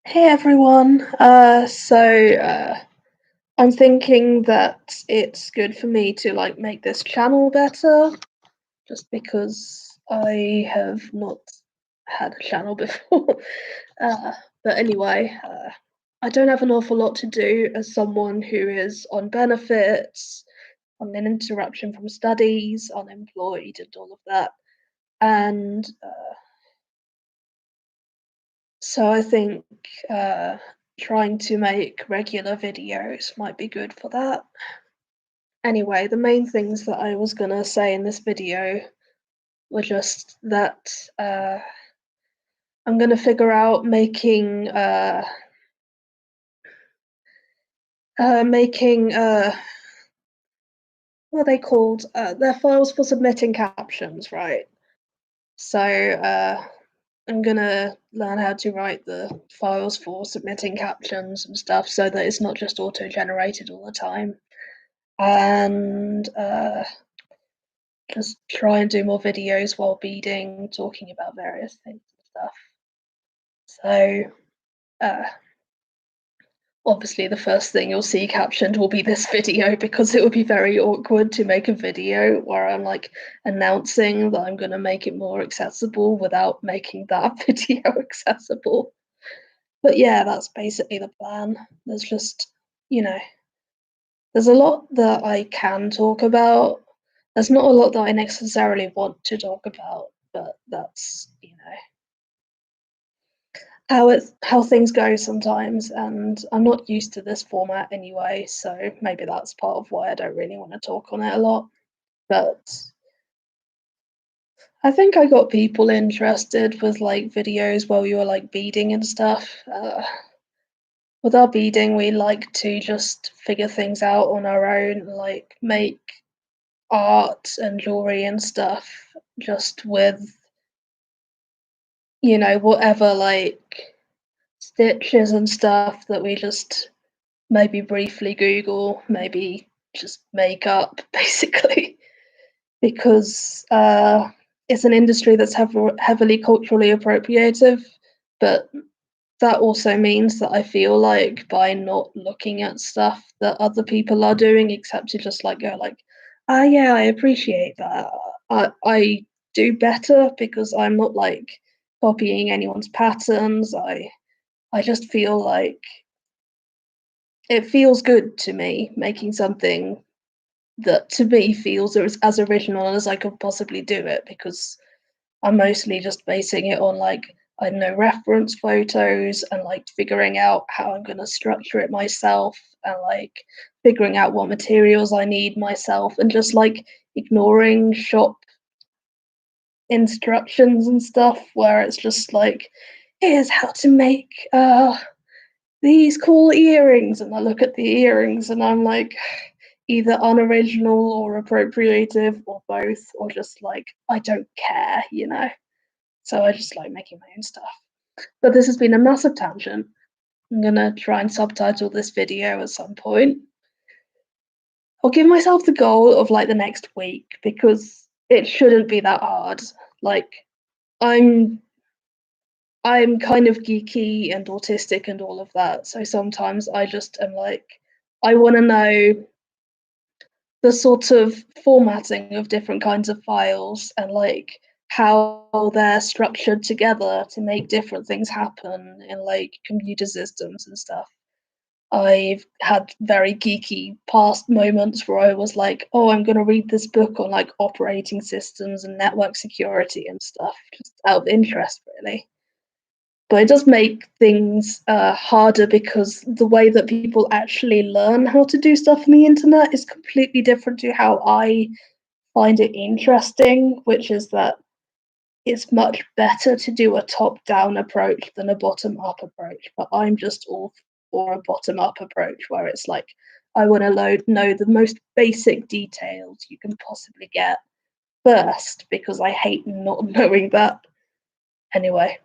Hey everyone. I'm thinking that it's good for me to make this channel better, just because I have not had a channel before. uh, but anyway, I don't have an awful lot to do as someone who is on benefits, on an interruption from studies, unemployed, and all of that. And So I think uh, trying to make regular videos might be good for that. Anyway, the main things that I was gonna say in this video were just that I'm gonna figure out making what are they called? They're files for submitting captions, right? So I'm gonna learn how to write the files for submitting captions and stuff so that it's not just auto-generated all the time. And just try and do more videos while beading, talking about various things and stuff. So, uh, obviously, the first thing you'll see captioned will be this video because it would be very awkward to make a video where I'm announcing that I'm going to make it more accessible without making that video accessible. But yeah, that's basically the plan. There's just, you know, there's a lot that I can talk about. There's not a lot that I necessarily want to talk about, but that's, how things go sometimes, and I'm not used to this format anyway, so maybe that's part of why I don't really want to talk on it a lot. But I think I got people interested with videos while you were beading and stuff. With our beading, we like to just figure things out on our own, like make art and jewelry and stuff just with whatever stitches and stuff that we just maybe briefly Google, maybe just make up basically, because it's an industry that's heavily culturally appropriative, but that also means that I feel like by not looking at stuff that other people are doing, except to just go ah yeah, I appreciate that. I do better because I'm not copying anyone's patterns. I just feel like it feels good to me making something that to me feels as original as I could possibly do it, because I'm mostly just basing it on I don't know, reference photos and figuring out how I'm gonna structure it myself, and figuring out what materials I need myself, and just ignoring shop instructions and stuff where it's just here's how to make these cool earrings, and I look at the earrings and I'm either unoriginal or appropriative or both, or just I don't care. So I just like making my own stuff. But this has been a massive tangent. I'm gonna try and subtitle this video at some point. I'll give myself the goal of the next week, because it shouldn't be that hard. Like I'm I'm kind of geeky and autistic and all of that, so sometimes I just am I want to know the sort of formatting of different kinds of files, and how they're structured together to make different things happen in computer systems and stuff. I've had very geeky past moments where I was oh, I'm going to read this book on operating systems and network security and stuff, just out of interest, really. But it does make things harder, because the way that people actually learn how to do stuff on the internet is completely different to how I find it interesting, which is that it's much better to do a top-down approach than a bottom-up approach. But I'm just all for a bottom-up approach, where it's I want to know the most basic details you can possibly get first, because I hate not knowing that. Anyway,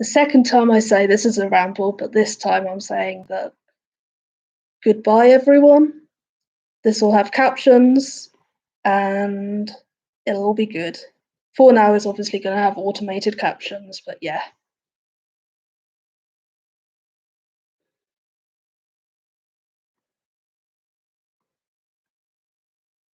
the second time I say this is a ramble, but this time I'm saying that goodbye, everyone. This will have captions and it'll all be good. 4Now is obviously going to have automated captions, but yeah.